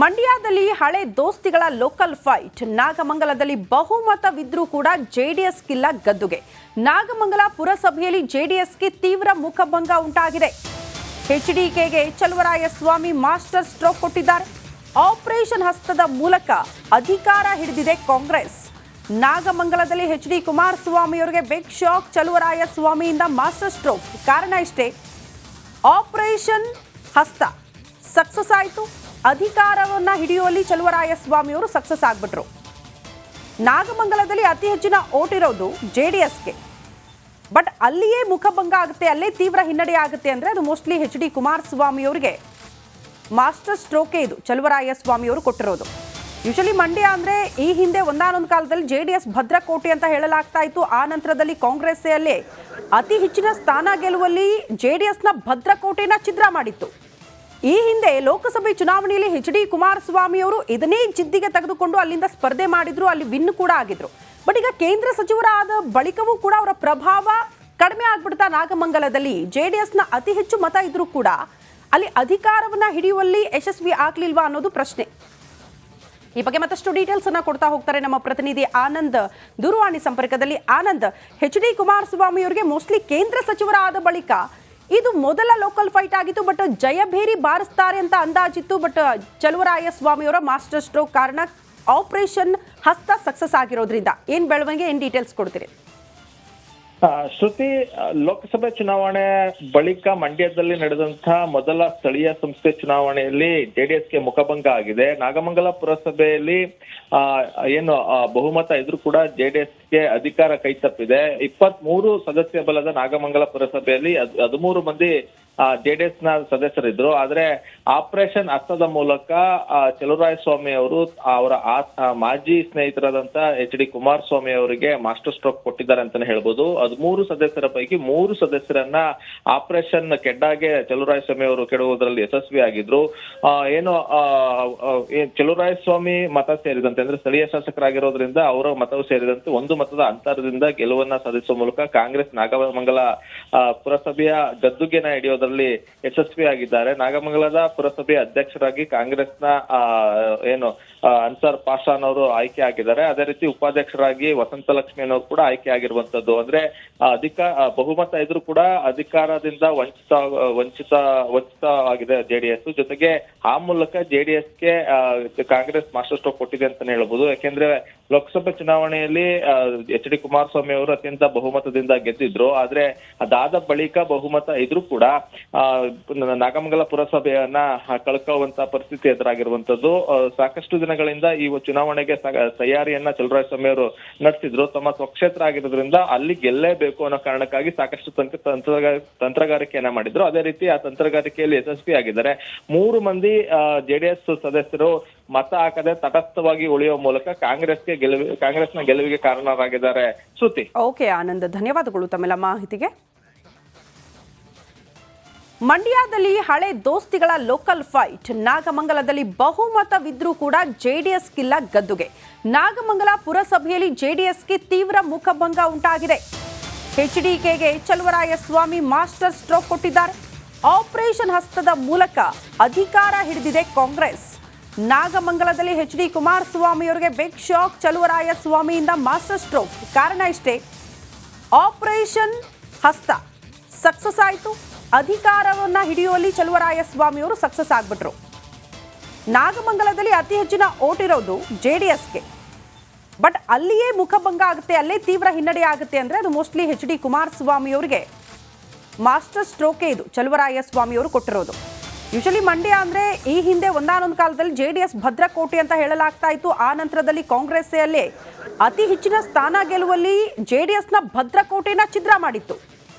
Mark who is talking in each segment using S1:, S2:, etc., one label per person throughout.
S1: ಮಂಡ್ಯದಲ್ಲಿ ಹಳೆ ದೋಸ್ತಿಗಳ local fight. ನಾಗಮಂಗಲದಲ್ಲಿ ಬಹುಮತವಿದ್ರೂ ಕೂಡ ಜೆಡಿಎಸ್ಗಿಲ್ಲ ಗದ್ದುಗೆ. ನಾಗಮಂಗಲ ಪುರಸಭೆಯಲ್ಲಿ ಜೆಡಿಎಸ್ಗೆ ತೀವ್ರ ಮುಖಭಂಗ ಉಂಟಾಗಿದೆ. ಎಚ್ಡಿಕೆಗೆ ಚಲುವರಾಯಸ್ವಾಮಿ ಮಾಸ್ಟರ್ ಸ್ಟ್ರೋಕ್ ಕೊಟ್ಟಿದ್ದಾರೆ. ಆಪರೇಷನ್ ಹಸ್ತದ ಮೂಲಕ ಅಧಿಕಾರ ಹಿಡಿದಿದೆ ಕಾಂಗ್ರೆಸ್. ನಾಗಮಂಗಲದಲ್ಲಿ ಎಚ್ಡಿ ಕುಮಾರಸ್ವಾಮಿ ಅವರಿಗೆ ಬಿಗ್ ಶಾಕ್. ಚಲುವರಾಯಸ್ವಾಮಿಯಿಂದ ಮಾಸ್ಟರ್ ಸ್ಟ್ರೋಕ್. ಕಾರಣ ಇಷ್ಟೇ, ಆಪರೇಷನ್ ಹಸ್ತ ಸಕ್ಸಸ್ ಆಯಿತು. ಅಧಿಕಾರವನ್ನ ಹಿಡಿಯುವಲ್ಲಿ ಚಲುವರಾಯಸ್ವಾಮಿ ಅವರು ಸಕ್ಸಸ್ ಆಗ್ಬಿಟ್ರು. ನಾಗಮಂಗಲದಲ್ಲಿ ಅತಿ ಹೆಚ್ಚಿನ ಓಟ್ ಇರೋದು ಜೆಡಿಎಸ್ಗೆ. ಬಟ್ ಅಲ್ಲಿಯೇ ಮುಖಭಂಗ ಆಗುತ್ತೆ, ಅಲ್ಲೇ ತೀವ್ರ ಹಿನ್ನಡೆ ಆಗುತ್ತೆ ಅಂದ್ರೆ ಅದು ಮೋಸ್ಟ್ಲಿ ಎಚ್ಡಿ ಕುಮಾರಸ್ವಾಮಿ ಅವರಿಗೆ ಮಾಸ್ಟರ್ ಸ್ಟ್ರೋಕೆ ಇದು ಚಲುವರಾಯಸ್ವಾಮಿ ಅವರು ಕೊಟ್ಟಿರೋದು. ಯೂಶಲಿ ಮಂಡ್ಯ ಅಂದ್ರೆ ಈ ಹಿಂದೆ ಒಂದಾನೊಂದು ಕಾಲದಲ್ಲಿ ಜೆಡಿಎಸ್ ಭದ್ರಕೋಟೆ ಅಂತ ಹೇಳಲಾಗ್ತಾ ಇತ್ತು. ಆ ನಂತರದಲ್ಲಿ ಕಾಂಗ್ರೆಸ್ ಅಲ್ಲೇ ಅತಿ ಹೆಚ್ಚಿನ ಸ್ಥಾನ ಗೆಲ್ಲುವಲ್ಲಿ ಜೆಡಿಎಸ್ನ ಭದ್ರಕೋಟೆನ ಛಿದ್ರ ಮಾಡಿತ್ತು. ಈ ಹಿಂದೆ ಲೋಕಸಭೆ ಚುನಾವಣೆಯಲ್ಲಿ ಎಚ್ಡಿ ಕುಮಾರಸ್ವಾಮಿ ಅವರು ಇದನ್ನೇ ಜಿದ್ದಿಗೆ ತೆಗೆದುಕೊಂಡು ಅಲ್ಲಿಂದ ಸ್ಪರ್ಧೆ ಮಾಡಿದ್ರು, ಅಲ್ಲಿ ವಿನ್ ಕೂಡ ಆಗಿದ್ರು. ಬಟ್ ಈಗ ಕೇಂದ್ರ ಸಚಿವರಾದ ಬಳಿಕವೂ ಕೂಡ ಅವರ ಪ್ರಭಾವ ಕಡಿಮೆ ಆಗ್ಬಿಡ್ತಾ ನಾಗಮಂಗಲದಲ್ಲಿ ಜೆಡಿಎಸ್ನ ಅತಿ ಹೆಚ್ಚು ಮತ ಇದ್ರೂ ಕೂಡ ಅಲ್ಲಿ ಅಧಿಕಾರವನ್ನ ಹಿಡಿಯುವಲ್ಲಿ ಯಶಸ್ವಿ ಆಗ್ಲಿಲ್ವಾ ಅನ್ನೋದು ಪ್ರಶ್ನೆ. ಈ ಬಗ್ಗೆ ಮತ್ತಷ್ಟು ಡೀಟೇಲ್ಸ್ ಅನ್ನ ಕೊಡ್ತಾ ಹೋಗ್ತಾರೆ ನಮ್ಮ ಪ್ರತಿನಿಧಿ ಆನಂದ್ ದೂರವಾಣಿ ಸಂಪರ್ಕದಲ್ಲಿ. ಆನಂದ್, ಎಚ್ಡಿ ಕುಮಾರಸ್ವಾಮಿ ಅವರಿಗೆ ಮೋಸ್ಟ್ಲಿ ಕೇಂದ್ರ ಸಚಿವರಾದ ಬಳಿಕ ಇದು ಮೊದಲ ಲೋಕಲ್ ಫೈಟ್ ಆಗಿತ್ತು. ಬಟ್ ಜಯಭೇರಿ ಬಾರಿಸ್ತಾರೆ ಅಂತ ಅಂದಾಜಿತ್ತು. ಬಟ್ ಚಲುವರಾಯಸ್ವಾಮಿ ಅವರ ಮಾಸ್ಟರ್ ಸ್ಟ್ರೋಕ್ ಕಾರಣ ಆಪರೇಷನ್ ಹಸ್ತ ಸಕ್ಸಸ್ ಆಗಿರೋದ್ರಿಂದ ಏನ್ ಬೆಳವಣಿಗೆ, ಏನ್ ಡೀಟೇಲ್ಸ್ ಕೊಡ್ತೀರಿ?
S2: ಶ್ರುತಿ, ಲೋಕಸಭೆ ಚುನಾವಣೆ ಬಳಿಕ ಮಂಡ್ಯದಲ್ಲಿ ನಡೆದಂತಹ ಮೊದಲ ಸ್ಥಳೀಯ ಸಂಸ್ಥೆ ಚುನಾವಣೆಯಲ್ಲಿ ಜೆಡಿಎಸ್ಗೆ ಮುಖಭಂಗ ಆಗಿದೆ. ನಾಗಮಂಗಲ ಪುರಸಭೆಯಲ್ಲಿ ಏನು ಬಹುಮತ ಇದ್ರೂ ಕೂಡ ಜೆಡಿಎಸ್ಗೆ ಅಧಿಕಾರ ಕೈ ತಪ್ಪಿದೆ. 23 ಸದಸ್ಯ ಬಲದ ನಾಗಮಂಗಲ ಪುರಸಭೆಯಲ್ಲಿ 13 ಮಂದಿ ಜೆಡಿಎಸ್ ನ ಸದಸ್ಯರಿದ್ರು. ಆದ್ರೆ ಆಪರೇಷನ್ ಹಸ್ತದ ಮೂಲಕ ಚಲುವರಾಯಸ್ವಾಮಿ ಅವರು ಅವರ ಮಾಜಿ ಸ್ನೇಹಿತರಾದಂತ ಎಚ್ಡಿ ಕುಮಾರಸ್ವಾಮಿ ಅವರಿಗೆ ಮಾಸ್ಟರ್ ಸ್ಟ್ರೋಕ್ ಕೊಟ್ಟಿದ್ದಾರೆ ಅಂತಾನೆ ಹೇಳ್ಬೋದು. 13 ಸದಸ್ಯರ ಪೈಕಿ 3 ಸದಸ್ಯರನ್ನ ಆಪರೇಷನ್ ಕೆಡ್ಡಾಗೆ ಚಲುವರಾಯಸ್ವಾಮಿ ಅವರು ಕೆಡುವುದರಲ್ಲಿ ಯಶಸ್ವಿಯಾಗಿದ್ರು. ಏನು ಚಲುವರಾಯಸ್ವಾಮಿ ಮತ ಸೇರಿದಂತೆ ಅಂದ್ರೆ ಸ್ಥಳೀಯ ಶಾಸಕರಾಗಿರೋದ್ರಿಂದ ಅವರ ಮತವು ಸೇರಿದಂತೆ 1 ಮತದ ಅಂತರದಿಂದ ಗೆಲುವನ್ನ ಸಾಧಿಸುವ ಮೂಲಕ ಕಾಂಗ್ರೆಸ್ ನಾಗಮಂಗಲ ಪುರಸಭೆಯ ಗದ್ದುಗೆನ ಹಿಡಿಯೋದು ಯಶಸ್ವಿಯಾಗಿದ್ದಾರೆ. ನಾಗಮಂಗಲದ ಪುರಸಭೆಯ ಅಧ್ಯಕ್ಷರಾಗಿ ಕಾಂಗ್ರೆಸ್ನ ಏನು ಅನ್ಸರ್ ಪಾಷಾನ್ ಅವರು ಆಯ್ಕೆ ಆಗಿದ್ದಾರೆ. ಅದೇ ರೀತಿ ಉಪಾಧ್ಯಕ್ಷರಾಗಿ ವಸಂತಲಕ್ಷ್ಮಿ ಅನ್ನೋರು ಕೂಡ ಆಯ್ಕೆ ಆಗಿರುವಂತದ್ದು. ಅಂದ್ರೆ ಬಹುಮತ ಇದ್ರೂ ಕೂಡ ಅಧಿಕಾರದಿಂದ ವಂಚಿತ ಆಗಿದೆ ಜೆಡಿಎಸ್. ಜೊತೆಗೆ ಆ ಮೂಲಕ ಜೆಡಿಎಸ್ಗೆ ಕಾಂಗ್ರೆಸ್ ಮಾಸ್ಟರ್ ಸ್ಟ್ರೋಕ್ ಕೊಟ್ಟಿದೆ ಅಂತಾನೆ ಹೇಳ್ಬೋದು. ಯಾಕೆಂದ್ರೆ ಲೋಕಸಭೆ ಚುನಾವಣೆಯಲ್ಲಿ ಎಚ್ಡಿ ಕುಮಾರಸ್ವಾಮಿ ಅವರು ಅತ್ಯಂತ ಬಹುಮತದಿಂದ ಗೆದ್ದಿದ್ರು. ಆದ್ರೆ ಅದಾದ ಬಳಿಕ ಬಹುಮತ ಇದ್ರೂ ಕೂಡ ನಾಗಮಂಗಲ ಪುರಸಭೆಯನ್ನ ಕಳ್ಕೊಳ್ಳುವಂತ ಪರಿಸ್ಥಿತಿ ಎದುರಾಗಿರುವಂತದ್ದು. ಸಾಕಷ್ಟು ದಿನಗಳಿಂದ ಈ ಚುನಾವಣೆಗೆ ತಯಾರಿಯನ್ನ ಚಲುವರಾಯಸ್ವಾಮಿ ಅವರು ನಡೆಸಿದ್ರು. ತಮ್ಮ ಸ್ವಕ್ಷೇತ್ರ ಆಗಿರೋದ್ರಿಂದ ಅಲ್ಲಿ ಗೆಲ್ಲೇಬೇಕು ಅನ್ನೋ ಕಾರಣಕ್ಕಾಗಿ ಸಾಕಷ್ಟು ತಂತ್ರಗಾರಿಕೆಯನ್ನ ಮಾಡಿದ್ರು. ಅದೇ ರೀತಿ ಆ ತಂತ್ರಗಾರಿಕೆಯಲ್ಲಿ ಯಶಸ್ವಿಯಾಗಿದ್ದಾರೆ. 3 ಮಂದಿ ಜೆಡಿಎಸ್ ಸದಸ್ಯರು ಮತ ಹಾಕದೆ ತಟಸ್ಥವಾಗಿ ಉಳಿಯುವ ಮೂಲಕ ಕಾಂಗ್ರೆಸ್ನ ಗೆಲುವಿಗೆ ಕಾರಣರಾಗಿದ್ದಾರೆ. ಶ್ರುತಿ.
S1: ಓಕೆ ಆನಂದ್, ಧನ್ಯವಾದಗಳು ತಮ್ಮೆಲ್ಲ ಮಾಹಿತಿಗೆ. ಮಂಡ್ಯದಲ್ಲಿ ಹಳೆ ದೋಸ್ತಿಗಳ ಲೋಕಲ್ ಫೈಟ್. ನಾಗಮಂಗಲದಲ್ಲಿ ಬಹುಮತವಿದ್ರೂ ಕೂಡ ಜೆಡಿಎಸ್ಗಿಲ್ಲ ಗದ್ದುಗೆ. ನಾಗಮಂಗಲ ಪುರಸಭೆಯಲ್ಲಿ ಜೆಡಿಎಸ್ಗೆ ತೀವ್ರ ಮುಖಭಂಗ ಉಂಟಾಗಿದೆ. ಎಚ್ಡಿಕೆಗೆ ಚಲುವರಾಯಸ್ವಾಮಿ ಮಾಸ್ಟರ್ ಸ್ಟ್ರೋಕ್ ಕೊಟ್ಟಿದ್ದಾರೆ. ಆಪರೇಷನ್ ಹಸ್ತದ ಮೂಲಕ ಅಧಿಕಾರ ಹಿಡಿದಿದೆ ಕಾಂಗ್ರೆಸ್. ನಾಗಮಂಗಲದಲ್ಲಿ ಎಚ್ಡಿ ಕುಮಾರಸ್ವಾಮಿ ಅವರಿಗೆ ಬಿಗ್ ಶಾಕ್. ಚಲುವರಾಯಸ್ವಾಮಿಯಿಂದ ಮಾಸ್ಟರ್ ಸ್ಟ್ರೋಕ್. ಕಾರಣ ಇಷ್ಟೇ, ಆಪರೇಷನ್ ಹಸ್ತ ಸಕ್ಸಸ್ ಆಯಿತು. ಅಧಿಕಾರವನ್ನ ಹಿಡಿಯುವಲ್ಲಿ ಚಲುವರಾಯಸ್ವಾಮಿ ಅವರು ಸಕ್ಸಸ್ ಆಗ್ಬಿಟ್ರು. ನಾಗಮಂಗಲದಲ್ಲಿ ಅತಿ ಹೆಚ್ಚಿನ ಓಟ್ ಇರೋದು ಜೆಡಿಎಸ್ಗೆ. ಬಟ್ ಅಲ್ಲಿಯೇ ಮುಖಭಂಗ ಆಗುತ್ತೆ, ಅಲ್ಲೇ ತೀವ್ರ ಹಿನ್ನಡೆ ಆಗುತ್ತೆ ಅಂದ್ರೆ ಅದು ಮೋಸ್ಟ್ಲಿ ಎಚ್ಡಿ ಕುಮಾರಸ್ವಾಮಿ ಅವರಿಗೆ ಮಾಸ್ಟರ್ ಸ್ಟ್ರೋಕೆ ಇದು ಚಲುವರಾಯಸ್ವಾಮಿ ಅವರು ಕೊಟ್ಟಿರೋದು. ಯೂಶಲಿ ಮಂಡ್ಯ ಅಂದ್ರೆ ಈ ಹಿಂದೆ ಒಂದಾನೊಂದು ಕಾಲದಲ್ಲಿ ಜೆಡಿಎಸ್ ಭದ್ರಕೋಟೆ ಅಂತ ಹೇಳಲಾಗ್ತಾ ಇತ್ತು. ಆ ನಂತರದಲ್ಲಿ ಕಾಂಗ್ರೆಸ್ ಅಲ್ಲೇ ಅತಿ ಹೆಚ್ಚಿನ ಸ್ಥಾನ ಗೆಲ್ಲುವಲ್ಲಿ ಜೆಡಿಎಸ್ನ ಭದ್ರಕೋಟೆನ ಛಿದ್ರ ಮಾಡಿತ್ತು.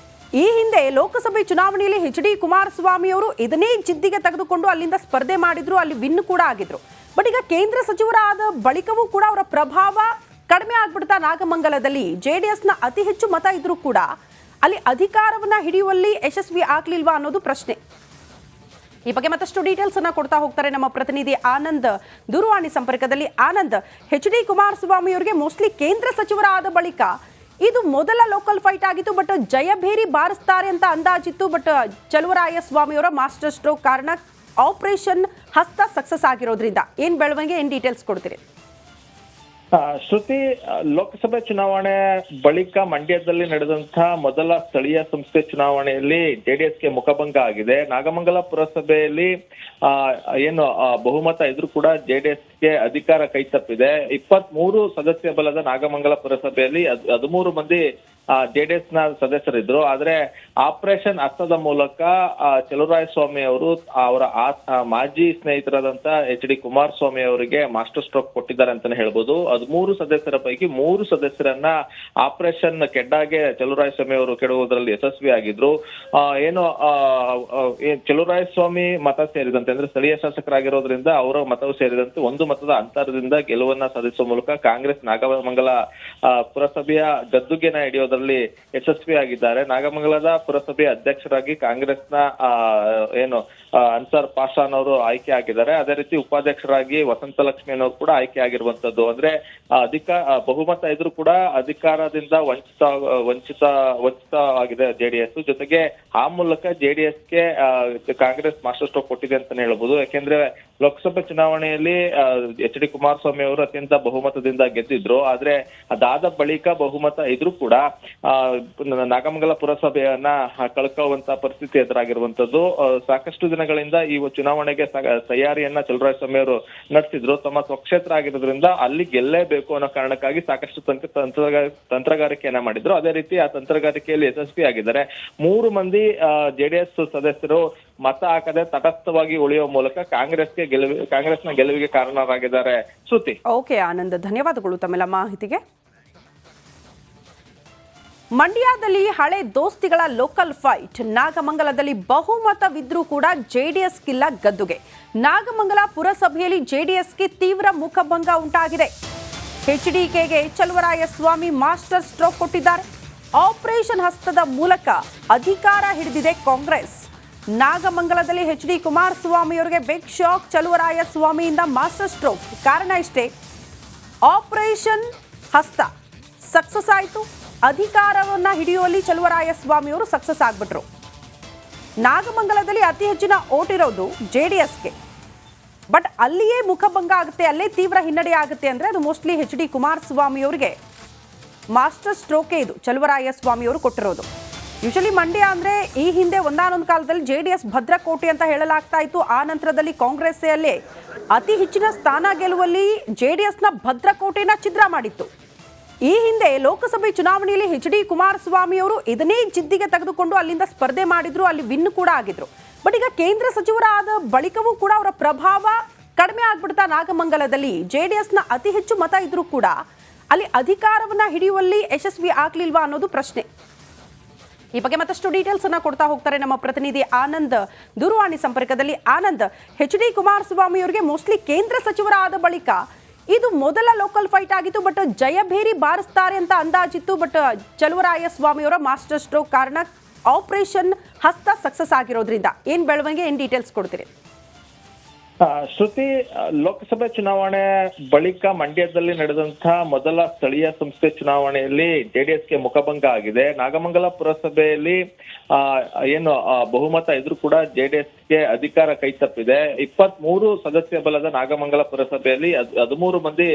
S1: ಈ ಹಿಂದೆ ಲೋಕಸಭೆ ಚುನಾವಣೆಯಲ್ಲಿ ಎಚ್ಡಿ ಕುಮಾರಸ್ವಾಮಿ ಅವರು ಇದನ್ನೇ ಜಿದ್ದಿಗೆ ತೆಗೆದುಕೊಂಡು ಅಲ್ಲಿಂದ ಸ್ಪರ್ಧೆ ಮಾಡಿದ್ರು, ಅಲ್ಲಿ ವಿನ್ ಕೂಡ ಆಗಿದ್ರು. ಬಟ್ ಈಗ ಕೇಂದ್ರ ಸಚಿವರಾದ ಬಳಿಕವೂ ಕೂಡ ಅವರ ಪ್ರಭಾವ ಕಡಿಮೆ ಆಗ್ಬಿಡ್ತಾ ನಾಗಮಂಗಲದಲ್ಲಿ ಜೆಡಿಎಸ್ನ ಅತಿ ಹೆಚ್ಚು ಮತ ಇದ್ರೂ ಕೂಡ ಅಲ್ಲಿ ಅಧಿಕಾರವನ್ನ ಹಿಡಿಯುವಲ್ಲಿ ಯಶಸ್ವಿ ಆಗ್ಲಿಲ್ವಾ ಅನ್ನೋದು ಪ್ರಶ್ನೆ. ಈ ಬಗ್ಗೆ ಮತ್ತಷ್ಟು ಡೀಟೇಲ್ಸ್ ಅನ್ನ ಕೊಡ್ತಾ ಹೋಗ್ತಾರೆ ನಮ್ಮ ಪ್ರತಿನಿಧಿ ಆನಂದ್ ದೂರವಾಣಿ ಸಂಪರ್ಕದಲ್ಲಿ. ಆನಂದ್, ಎಚ್ಡಿ ಕುಮಾರಸ್ವಾಮಿ ಅವರಿಗೆ ಮೋಸ್ಟ್ಲಿ ಕೇಂದ್ರ ಸಚಿವರಾದ ಬಳಿಕ ಇದು ಮೊದಲ ಲೋಕಲ್ ಫೈಟ್ ಆಗಿತ್ತು. ಬಟ್ ಜಯಭೇರಿ ಬಾರಿಸ್ತಾರೆ ಅಂತ ಅಂದಾಜಿತ್ತು. ಬಟ್ ಚಲುವರಾಯಸ್ವಾಮಿ ಅವರ ಮಾಸ್ಟರ್ ಸ್ಟ್ರೋಕ್ ಕಾರಣ ಆಪರೇಷನ್ ಹಸ್ತ ಸಕ್ಸಸ್ ಆಗಿರೋದ್ರಿಂದ ಏನ್ ಬೆಳವಣಿಗೆ, ಏನ್ ಡೀಟೇಲ್ಸ್ ಕೊಡ್ತೀರಿ?
S2: ಶ್ರುತಿ, ಲೋಕಸಭೆ ಚುನಾವಣೆ ಬಳಿಕ ಮಂಡ್ಯದಲ್ಲಿ ನಡೆದಂತಹ ಮೊದಲ ಸ್ಥಳೀಯ ಸಂಸ್ಥೆ ಚುನಾವಣೆಯಲ್ಲಿ ಜೆಡಿಎಸ್ಗೆ ಮುಖಭಂಗ ಆಗಿದೆ. ನಾಗಮಂಗಲ ಪುರಸಭೆಯಲ್ಲಿ ಏನು ಬಹುಮತ ಇದ್ರೂ ಕೂಡ ಜೆಡಿಎಸ್ಗೆ ಅಧಿಕಾರ ಕೈತಪ್ಪಿದೆ. 23 ಸದಸ್ಯ ಬಲದ ನಾಗಮಂಗಲ ಪುರಸಭೆಯಲ್ಲಿ 13 ಮಂದಿ ಜೆಡಿಎಸ್ ನ ಸದಸ್ಯರಿದ್ರು. ಆದ್ರೆ ಆಪರೇಷನ್ ಹಸ್ತದ ಮೂಲಕ ಚಲುವರಾಯಸ್ವಾಮಿ ಅವರು ಅವರ ಮಾಜಿ ಸ್ನೇಹಿತರಾದಂತ HD ಕುಮಾರಸ್ವಾಮಿ ಅವರಿಗೆ ಮಾಸ್ಟರ್ ಸ್ಟ್ರೋಕ್ ಕೊಟ್ಟಿದ್ದಾರೆ ಅಂತಾನೆ ಹೇಳ್ಬೋದು. 13 ಸದಸ್ಯರ ಪೈಕಿ 3 ಸದಸ್ಯರನ್ನ ಆಪರೇಷನ್ ಕೆಡ್ಡಾಗೆ ಚಲುವರಾಯಸ್ವಾಮಿ ಅವರು ಕೆಡುವುದರಲ್ಲಿ ಯಶಸ್ವಿಯಾಗಿದ್ರು. ಏನು ಚಲುವರಾಯಸ್ವಾಮಿ ಮತ ಸೇರಿದಂತೆ ಅಂದ್ರೆ ಸ್ಥಳೀಯ ಶಾಸಕರಾಗಿರೋದ್ರಿಂದ ಅವರ ಮತವು ಸೇರಿದಂತೆ 1 ಮತದ ಅಂತರದಿಂದ ಗೆಲುವನ್ನ ಸಾಧಿಸುವ ಮೂಲಕ ಕಾಂಗ್ರೆಸ್ ನಾಗಮಂಗಲ ಪುರಸಭೆಯ ಗದ್ದುಗೆನ ಹಿಡಿಯೋದು ಯಶಸ್ವಿಯಾಗಿದ್ದಾರೆ. ನಾಗಮಂಗಲದ ಪುರಸಭೆಯ ಅಧ್ಯಕ್ಷರಾಗಿ ಕಾಂಗ್ರೆಸ್ನ ಏನು ಅನ್ಸರ್ ಪಾಷಾನ್ ಅವರು ಆಯ್ಕೆ ಆಗಿದ್ದಾರೆ. ಅದೇ ರೀತಿ ಉಪಾಧ್ಯಕ್ಷರಾಗಿ ವಸಂತಲಕ್ಷ್ಮಿ ಅನ್ನೋರು ಕೂಡ ಆಯ್ಕೆ ಆಗಿರುವಂತದ್ದು. ಅಂದ್ರೆ ಬಹುಮತ ಇದ್ರೂ ಕೂಡ ಅಧಿಕಾರದಿಂದ ವಂಚಿತ ಆಗಿದೆ ಜೆಡಿಎಸ್. ಜೊತೆಗೆ ಆ ಮೂಲಕ ಜೆಡಿಎಸ್ಗೆ ಕಾಂಗ್ರೆಸ್ ಮಾಸ್ಟರ್ ಸ್ಟ್ರೋಕ್ ಕೊಟ್ಟಿದೆ ಅಂತಾನೆ ಹೇಳ್ಬೋದು. ಯಾಕೆಂದ್ರೆ ಲೋಕಸಭೆ ಚುನಾವಣೆಯಲ್ಲಿ HD ಕುಮಾರಸ್ವಾಮಿ ಅವರು ಅತ್ಯಂತ ಬಹುಮತದಿಂದ ಗೆದ್ದಿದ್ರು. ಆದ್ರೆ ಅದಾದ ಬಳಿಕ ಬಹುಮತ ಇದ್ರೂ ಕೂಡ ನಾಗಮಂಗಲ ಪುರಸಭೆಯನ್ನ ಕಳ್ಕೊಳ್ಳುವಂತ ಪರಿಸ್ಥಿತಿ ಎದುರಾಗಿರುವಂತದ್ದು. ಸಾಕಷ್ಟು ದಿನಗಳಿಂದ ಈ ಚುನಾವಣೆಗೆ ತಯಾರಿಯನ್ನ ಚಲುವರಾಯಸ್ವಾಮಿ ಅವರು ನಡೆಸಿದ್ರು. ತಮ್ಮ ಸ್ವಕ್ಷೇತ್ರ ಆಗಿರೋದ್ರಿಂದ ಅಲ್ಲಿ ಗೆಲ್ಲೇಬೇಕು ಅನ್ನೋ ಕಾರಣಕ್ಕಾಗಿ ಸಾಕಷ್ಟು ತಂತ್ರಗಾರಿಕೆಯನ್ನ ಮಾಡಿದ್ರು. ಅದೇ ರೀತಿ ಆ ತಂತ್ರಗಾರಿಕೆಯಲ್ಲಿ ಯಶಸ್ವಿಯಾಗಿದ್ದಾರೆ. 3 ಮಂದಿ ಜೆಡಿಎಸ್ ಸದಸ್ಯರು ಮತ ಹಾಕದೆ ತಟಸ್ಥವಾಗಿ ಉಳಿಯುವ ಮೂಲಕ ಕಾಂಗ್ರೆಸ್ನ ಗೆಲುವಿಗೆ ಕಾರಣರಾಗಿದ್ದಾರೆ. ಶ್ರುತಿ.
S1: ಓಕೆ ಆನಂದ್, ಧನ್ಯವಾದಗಳು ತಮ್ಮೆಲ್ಲ ಮಾಹಿತಿಗೆ. ಮಂಡ್ಯದಲ್ಲಿ ಹಳೆ ದೋಸ್ತಿಗಳ ಲೋಕಲ್ ಫೈಟ್, ನಾಗಮಂಗಲದಲ್ಲಿ ಬಹುಮತವಿದ್ರೂ ಕೂಡ ಜೆಡಿಎಸ್ ಗಿಲ್ಲ ಗದ್ದುಗೆ. ನಾಗಮಂಗಲ ಪುರಸಭೆಯಲ್ಲಿ ಜೆಡಿಎಸ್ಗೆ ತೀವ್ರ ಮುಖಭಂಗ ಉಂಟಾಗಿದೆ. HDKಗೆ ಚಲುವರಾಯಸ್ವಾಮಿ ಮಾಸ್ಟರ್ ಸ್ಟ್ರೋಕ್ ಕೊಟ್ಟಿದ್ದಾರೆ. ಆಪರೇಷನ್ ಹಸ್ತದ ಮೂಲಕ ಅಧಿಕಾರ ಹಿಡಿದಿದೆ ಕಾಂಗ್ರೆಸ್. ನಾಗಮಂಗಲದಲ್ಲಿ HD ಕುಮಾರಸ್ವಾಮಿ ಅವರಿಗೆ ಬಿಗ್ ಶಾಕ್, ಚಲುವರಾಯಸ್ವಾಮಿಯಿಂದ ಮಾಸ್ಟರ್ ಸ್ಟ್ರೋಕ್. ಕಾರಣ ಇಷ್ಟೇ, ಆಪರೇಷನ್ ಹಸ್ತ ಸಕ್ಸಸ್ ಆಯಿತು. ಅಧಿಕಾರವನ್ನ ಹಿಡಿಯುವಲ್ಲಿ ಚಲುವರಾಯಸ್ವಾಮಿ ಅವರು ಸಕ್ಸಸ್ ಆಗ್ಬಿಟ್ರು. ನಾಗಮಂಗಲದಲ್ಲಿ ಅತಿ ಹೆಚ್ಚಿನ ಓಟ್ ಇರೋದು ಜೆಡಿಎಸ್ಗೆ. ಬಟ್ ಅಲ್ಲಿಯೇ ಮುಖಭಂಗ ಆಗುತ್ತೆ, ಅಲ್ಲೇ ತೀವ್ರ ಹಿನ್ನಡೆ ಆಗುತ್ತೆ ಅಂದ್ರೆ ಅದು ಮೋಸ್ಟ್ಲಿ HD ಕುಮಾರಸ್ವಾಮಿ ಅವರಿಗೆ ಮಾಸ್ಟರ್ ಸ್ಟ್ರೋಕೆ ಇದು ಚಲುವರಾಯಸ್ವಾಮಿ ಅವರು ಕೊಟ್ಟಿರೋದು. ಯೂಶಲಿ ಮಂಡ್ಯ ಅಂದ್ರೆ ಈ ಹಿಂದೆ ಒಂದಾನೊಂದು ಕಾಲದಲ್ಲಿ ಜೆಡಿಎಸ್ ಭದ್ರಕೋಟೆ ಅಂತ ಹೇಳಲಾಗ್ತಾ ಇತ್ತು. ಆ ನಂತರದಲ್ಲಿ ಕಾಂಗ್ರೆಸ್ಸಲ್ಲಿ ಅತಿ ಹೆಚ್ಚಿನ ಸ್ಥಾನ ಗೆಲ್ಲುವಲ್ಲಿ ಜೆಡಿಎಸ್ನ ಭದ್ರಕೋಟೆನ ಛಿದ್ರ ಮಾಡಿತ್ತು. ಈ ಹಿಂದೆ ಲೋಕಸಭೆ ಚುನಾವಣೆಯಲ್ಲಿ HD ಕುಮಾರಸ್ವಾಮಿ ಅವರು ಇದನ್ನೇ ಜಿದ್ದಿಗೆ ತೆಗೆದುಕೊಂಡು ಅಲ್ಲಿಂದ ಸ್ಪರ್ಧೆ ಮಾಡಿದ್ರು, ಅಲ್ಲಿ ವಿನ್ ಕೂಡ ಆಗಿದ್ರು. ಬಟ್ ಈಗ ಕೇಂದ್ರ ಸಚಿವರಾದ ಬಳಿಕವೂ ಕೂಡ ಅವರ ಪ್ರಭಾವ ಕಡಿಮೆ ಆಗ್ಬಿಡ್ತಾ ನಾಗಮಂಗಲದಲ್ಲಿ ಜೆಡಿಎಸ್ನ ಅತಿ ಹೆಚ್ಚು ಮತ ಇದ್ರೂ ಕೂಡ ಅಲ್ಲಿ ಅಧಿಕಾರವನ್ನ ಹಿಡಿಯುವಲ್ಲಿ ಯಶಸ್ವಿ ಆಗ್ಲಿಲ್ವಾ ಅನ್ನೋದು ಪ್ರಶ್ನೆ. ಈ ಬಗ್ಗೆ ಮತ್ತಷ್ಟು ಡೀಟೇಲ್ಸ್ ಅನ್ನ ಕೊಡ್ತಾ ಹೋಗ್ತಾರೆ ನಮ್ಮ ಪ್ರತಿನಿಧಿ ಆನಂದ್ ದೂರವಾಣಿ ಸಂಪರ್ಕದಲ್ಲಿ. ಆನಂದ್, HD ಕುಮಾರಸ್ವಾಮಿ ಅವರಿಗೆ ಮೋಸ್ಟ್ಲಿ ಕೇಂದ್ರ ಸಚಿವರಾದ ಬಳಿಕ ಇದು ಮೊದಲ ಲೋಕಲ್ ಫೈಟ್ ಆಗಿತ್ತು. ಬಟ್ ಜಯಭೇರಿ ಬಾರಿಸ್ತಾರೆ ಅಂತ ಅಂದಾಜಿತ್ತು. ಬಟ್ ಚಲುವರಾಯಸ್ವಾಮಿ ಅವರ ಮಾಸ್ಟರ್ ಸ್ಟ್ರೋಕ್ ಕಾರಣ ಆಪರೇಷನ್ ಹಸ್ತ ಸಕ್ಸಸ್ ಆಗಿರೋದ್ರಿಂದ ಏನ್ ಬೆಳವಣಿಗೆ, ಏನ್ ಡೀಟೇಲ್ಸ್ ಕೊಡ್ತೀರಿ?
S2: ಶ್ರುತಿ, ಲೋಕಸಭೆ ಚುನಾವಣೆ ಬಳಿಕ ಮಂಡ್ಯದಲ್ಲಿ ನಡೆದಂತಹ ಮೊದಲ ಸ್ಥಳೀಯ ಸಂಸ್ಥೆ ಚುನಾವಣೆಯಲ್ಲಿ ಜೆಡಿಎಸ್ಗೆ ಮುಖಭಂಗ ಆಗಿದೆ. ನಾಗಮಂಗಲ ಪುರಸಭೆಯಲ್ಲಿ ಏನು ಬಹುಮತ ಇದ್ರೂ ಕೂಡ ಜೆಡಿಎಸ್ಗೆ ಅಧಿಕಾರ ಕೈತಪ್ಪಿದೆ. 23 ಸದಸ್ಯ ಬಲದ ನಾಗಮಂಗಲ ಪುರಸಭೆಯಲ್ಲಿ 13 ಮಂದಿ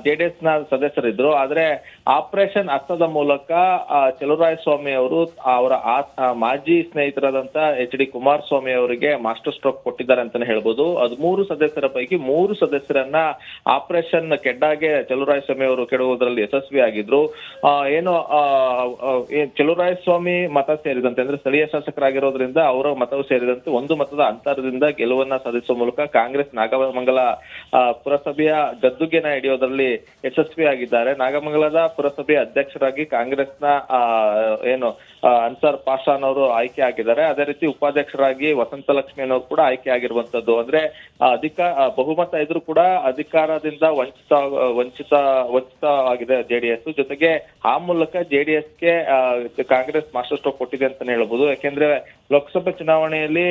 S2: ಜೆಡಿಎಸ್ ನ ಸದಸ್ಯರಿದ್ರು. ಆದ್ರೆ ಆಪರೇಷನ್ ಹಸ್ತದ ಮೂಲಕ ಚಲುವರಾಯಸ್ವಾಮಿ ಅವರು ಅವರ ಮಾಜಿ ಸ್ನೇಹಿತರಾದಂತ HD ಕುಮಾರಸ್ವಾಮಿ ಅವರಿಗೆ ಮಾಸ್ಟರ್ ಸ್ಟ್ರೋಕ್ ಕೊಟ್ಟಿದ್ದಾರೆ ಅಂತಾನೆ ಹೇಳ್ಬೋದು. 13 ಸದಸ್ಯರ ಪೈಕಿ 3 ಸದಸ್ಯರನ್ನ ಆಪರೇಷನ್ ಕೆಡ್ಡಾಗೆ ಚಲುವರಾಯಸ್ವಾಮಿ ಅವರು ಕೆಡುವುದರಲ್ಲಿ ಯಶಸ್ವಿಯಾಗಿದ್ರು. ಏನು ಚಲುವರಾಯಸ್ವಾಮಿ ಮತ ಸೇರಿದಂತೆ ಅಂದ್ರೆ ಸ್ಥಳೀಯ ಶಾಸಕರಾಗಿರೋದ್ರಿಂದ ಅವರ ಮತವು ಸೇರಿದಂತೆ 1 ಮತದ ಅಂತರದಿಂದ ಗೆಲುವನ್ನ ಸಾಧಿಸುವ ಮೂಲಕ ಕಾಂಗ್ರೆಸ್ ನಾಗಮಂಗಲ ಪುರಸಭೆಯ ಗದ್ದುಗೆನ ಹಿಡಿಯೋದರಲ್ಲಿ ಯಶಸ್ವಿಯಾಗಿದ್ದಾರೆ. ನಾಗಮಂಗಲದ ಪುರಸಭೆಯ ಅಧ್ಯಕ್ಷರಾಗಿ ಕಾಂಗ್ರೆಸ್ನ ಏನು ಅನ್ಸರ್ ಪಾಷಾನ್ ಅವರು ಆಯ್ಕೆ ಆಗಿದ್ದಾರೆ. ಅದೇ ರೀತಿ ಉಪಾಧ್ಯಕ್ಷರಾಗಿ ವಸಂತಲಕ್ಷ್ಮಿ ಅನ್ನೋರು ಕೂಡ ಆಯ್ಕೆ ಆಗಿರುವಂತದ್ದು. ಅಂದ್ರೆ ಬಹುಮತ ಇದ್ರೂ ಕೂಡ ಅಧಿಕಾರದಿಂದ ವಂಚಿತ ಆಗಿದೆ ಜೆಡಿಎಸ್. ಜೊತೆಗೆ ಆ ಮೂಲಕ ಜೆಡಿಎಸ್ಗೆ ಕಾಂಗ್ರೆಸ್ ಮಾಸ್ಟರ್ ಸ್ಟ್ರೋಕ್ ಕೊಟ್ಟಿದೆ ಅಂತಾನೆ ಹೇಳ್ಬೋದು. ಯಾಕೆಂದ್ರೆ ಲೋಕಸಭೆ ಚುನಾವಣೆಯಲ್ಲಿ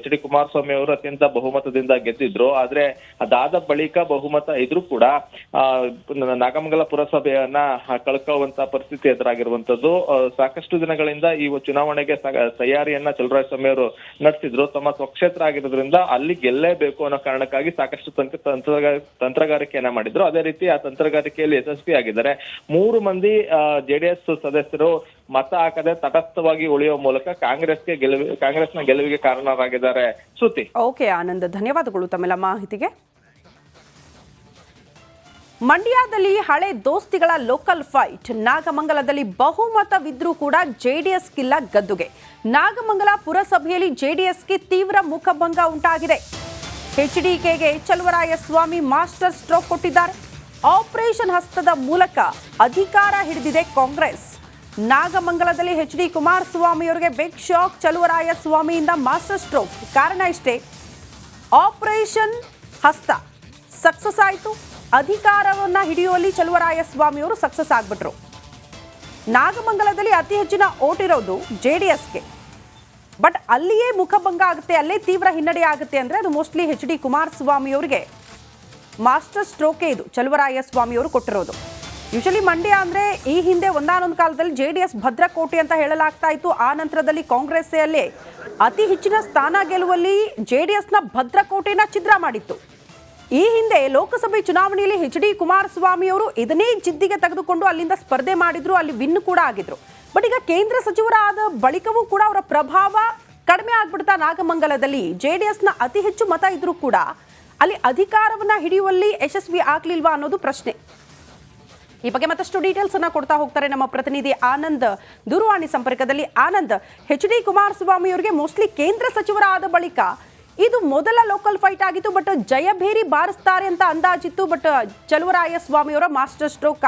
S2: HD ಕುಮಾರಸ್ವಾಮಿ ಅವರು ಅತ್ಯಂತ ಬಹುಮತದಿಂದ ಗೆದ್ದಿದ್ರು. ಆದ್ರೆ ಅದಾದ ಬಳಿಕ ಬಹುಮತ ಇದ್ರೂ ಕೂಡ ನಾಗಮಂಗಲ ಪುರಸಭೆಯನ್ನ ಕಳ್ಕೊಳ್ಳುವಂತ ಪರಿಸ್ಥಿತಿ ಎದುರಾಗಿರುವಂತದ್ದು. ಸಾಕಷ್ಟು ದಿನ ದಿನಗಳಿಂದ ಈ ಚುನಾವಣೆಗೆ ತಯಾರಿಯನ್ನ ಚಲುವರಾಯಸ್ವಾಮಿ ಅವರು ನಡೆಸಿದ್ರು. ತಮ್ಮ ಸ್ವಕ್ಷೇತ್ರ ಆಗಿರೋದ್ರಿಂದ ಅಲ್ಲಿ ಗೆಲ್ಲೇಬೇಕು ಅನ್ನೋ ಕಾರಣಕ್ಕಾಗಿ ಸಾಕಷ್ಟು ತಂತ್ರಗಾರಿಕೆಯನ್ನ ಮಾಡಿದ್ರು. ಅದೇ ರೀತಿ ಆ ತಂತ್ರಗಾರಿಕೆಯಲ್ಲಿ ಯಶಸ್ವಿ ಆಗಿದ್ದಾರೆ. 3 ಮಂದಿ ಜೆಡಿಎಸ್ ಸದಸ್ಯರು ಮತ ಹಾಕದೆ ತಟಸ್ಥವಾಗಿ ಉಳಿಯುವ ಮೂಲಕ ಕಾಂಗ್ರೆಸ್ನ ಗೆಲುವಿಗೆ ಕಾರಣರಾಗಿದ್ದಾರೆ. ಶ್ರುತಿ.
S1: ಓಕೆ ಆನಂದ್, ಧನ್ಯವಾದಗಳು ತಮ್ಮೆಲ್ಲ ಮಾಹಿತಿಗೆ. ಮಂಡ್ಯದಲ್ಲಿ ಹಳೆ ದೋಸ್ತಿಗಳ ಲೋಕಲ್ ಫೈಟ್. ನಾಗಮಂಗಲದಲ್ಲಿ ಬಹುಮತವಿದ್ರೂ ಕೂಡ ಜೆಡಿಎಸ್ ಗಿಲ್ಲ ಗದ್ದುಗೆ. ನಾಗಮಂಗಲ ಪುರಸಭೆಯಲ್ಲಿ ಜೆಡಿಎಸ್ಗೆ ತೀವ್ರ ಮುಖಭಂಗ ಉಂಟಾಗಿದೆ. ಎಚ್ಡಿಕೆಗೆ ಚಲುವರಾಯಸ್ವಾಮಿ ಮಾಸ್ಟರ್ ಸ್ಟ್ರೋಕ್ ಕೊಟ್ಟಿದ್ದಾರೆ. ಆಪರೇಷನ್ ಹಸ್ತದ ಮೂಲಕ ಅಧಿಕಾರ ಹಿಡಿದಿದೆ ಕಾಂಗ್ರೆಸ್. ನಾಗಮಂಗಲದಲ್ಲಿ ಎಚ್ಡಿ ಕುಮಾರಸ್ವಾಮಿ ಅವರಿಗೆ ಬಿಗ್ ಶಾಕ್. ಚಲುವರಾಯಸ್ವಾಮಿಯಿಂದ ಮಾಸ್ಟರ್ ಸ್ಟ್ರೋಕ್. ಕಾರಣ ಇಷ್ಟೇ, ಆಪರೇಷನ್ ಹಸ್ತ ಸಕ್ಸಸ್ ಆಯಿತು. ಅಧಿಕಾರವನ್ನ ಹಿಡಿಯುವಲ್ಲಿ ಚಲುವರಾಯಸ್ವಾಮಿ ಅವರು ಸಕ್ಸಸ್ ಆಗ್ಬಿಟ್ರು. ನಾಗಮಂಗಲದಲ್ಲಿ ಅತಿ ಹೆಚ್ಚಿನ ಓಟ್ ಇರೋದು ಜೆಡಿಎಸ್ಗೆ. ಬಟ್ ಅಲ್ಲಿಯೇ ಮುಖಭಂಗ ಆಗುತ್ತೆ, ಅಲ್ಲೇ ತೀವ್ರ ಹಿನ್ನಡೆ ಆಗುತ್ತೆ ಅಂದ್ರೆ ಅದು ಮೋಸ್ಟ್ಲಿ ಎಚ್ಡಿ ಕುಮಾರಸ್ವಾಮಿ ಅವರಿಗೆ ಮಾಸ್ಟರ್ ಸ್ಟ್ರೋಕೆ ಇದು ಚಲುವರಾಯಸ್ವಾಮಿ ಅವರು ಕೊಟ್ಟಿರೋದು. ಯೂಶಲಿ ಮಂಡ್ಯ ಅಂದ್ರೆ ಈ ಹಿಂದೆ ಒಂದಾನೊಂದು ಕಾಲದಲ್ಲಿ ಜೆಡಿಎಸ್ ಭದ್ರಕೋಟೆ ಅಂತ ಹೇಳಲಾಗ್ತಾ ಇತ್ತು. ಆ ನಂತರದಲ್ಲಿ ಕಾಂಗ್ರೆಸ್ ಅಲ್ಲೇ ಅತಿ ಹೆಚ್ಚಿನ ಸ್ಥಾನ ಗೆಲ್ಲುವಲ್ಲಿ ಜೆಡಿಎಸ್ನ ಭದ್ರಕೋಟೆನ ಛಿದ್ರ ಮಾಡಿತ್ತು. ಈ ಹಿಂದೆ ಲೋಕಸಭೆ ಚುನಾವಣೆಯಲ್ಲಿ ಎಚ್ಡಿ ಕುಮಾರಸ್ವಾಮಿ ಅವರು ಇದನ್ನೇ ಜಿದ್ದಿಗೆ ತೆಗೆದುಕೊಂಡು ಅಲ್ಲಿಂದ ಸ್ಪರ್ಧೆ ಮಾಡಿದ್ರು, ಅಲ್ಲಿ ವಿನ್ ಕೂಡ ಆಗಿದ್ರು. ಬಟ್ ಈಗ ಕೇಂದ್ರ ಸಚಿವರಾದ ಬಳಿಕವೂ ಕೂಡ ಅವರ ಪ್ರಭಾವ ಕಡಿಮೆ ಆಗ್ಬಿಡ್ತಾ ನಾಗಮಂಗಲದಲ್ಲಿ ಜೆಡಿಎಸ್ನ ಅತಿ ಹೆಚ್ಚು ಮತ ಇದ್ರೂ ಕೂಡ ಅಲ್ಲಿ ಅಧಿಕಾರವನ್ನ ಹಿಡಿಯುವಲ್ಲಿ ಯಶಸ್ವಿ ಆಗ್ಲಿಲ್ವಾ ಅನ್ನೋದು ಪ್ರಶ್ನೆ. ಈ ಬಗ್ಗೆ ಮತ್ತಷ್ಟು ಡೀಟೇಲ್ಸ್ ಅನ್ನ ಕೊಡ್ತಾ ಹೋಗ್ತಾರೆ ನಮ್ಮ ಪ್ರತಿನಿಧಿ ಆನಂದ್ ದೂರವಾಣಿ ಸಂಪರ್ಕದಲ್ಲಿ. ಆನಂದ್, ಎಚ್ಡಿ ಕುಮಾರಸ್ವಾಮಿ ಅವರಿಗೆ ಮೋಸ್ಟ್ಲಿ ಕೇಂದ್ರ ಸಚಿವರಾದ ಬಳಿಕ ಇದು ಮೊದಲ ಲೋಕಲ್ ಫೈಟ್ ಆಗಿತ್ತು. ಬಟ್ ಜಯಭೇರಿ ಬಾರಿಸ್ತಾರೆ ಅಂತ ಅಂದಾಜಿತ್ತು. ಬಟ್ ಚಲುವರಾಯಸ್ವಾಮಿ ಅವರ ಮಾಸ್ಟರ್ ಸ್ಟ್ರೋಕ್